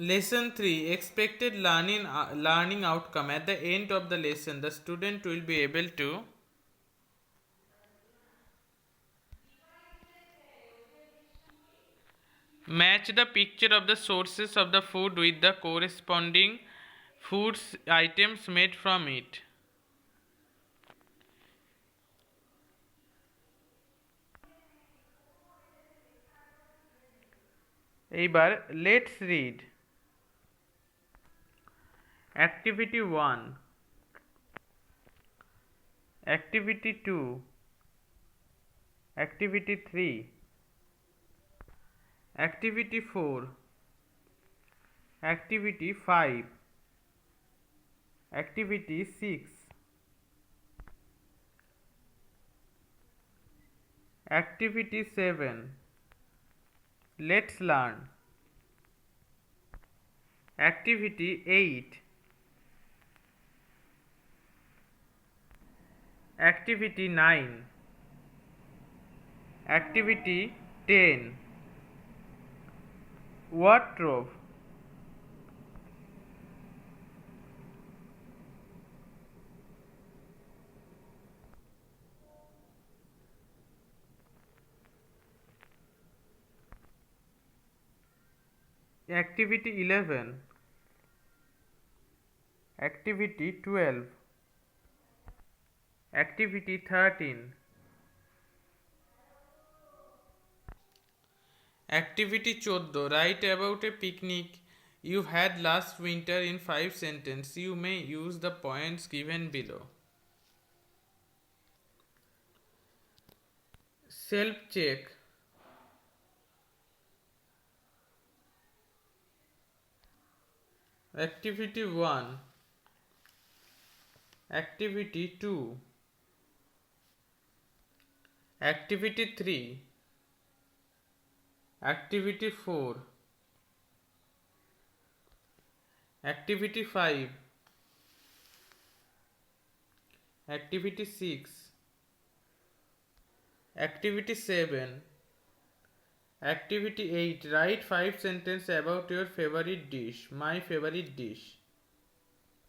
Lesson 3, expected learning outcome. At the end of the lesson, the student will be able to match the picture of the sources of the food with the corresponding foods items made from it. এইবার let's read. Activity 1, Activity 2, Activity 3, Activity 4, Activity 5, Activity 6, Activity 7. Let's learn. Activity 8, Activity 9, Activity 10. Wardrobe. Activity 11, Activity 12, Activity 13, Activity 14. Write about a picnic you had last winter in 5 sentences. You may use the points given below. Self-check. Activity 1, Activity 2, Activity 3, Activity 4, Activity 5, Activity 6, Activity 7, Activity 8. Write 5 sentences about your favorite dish. My favorite dish.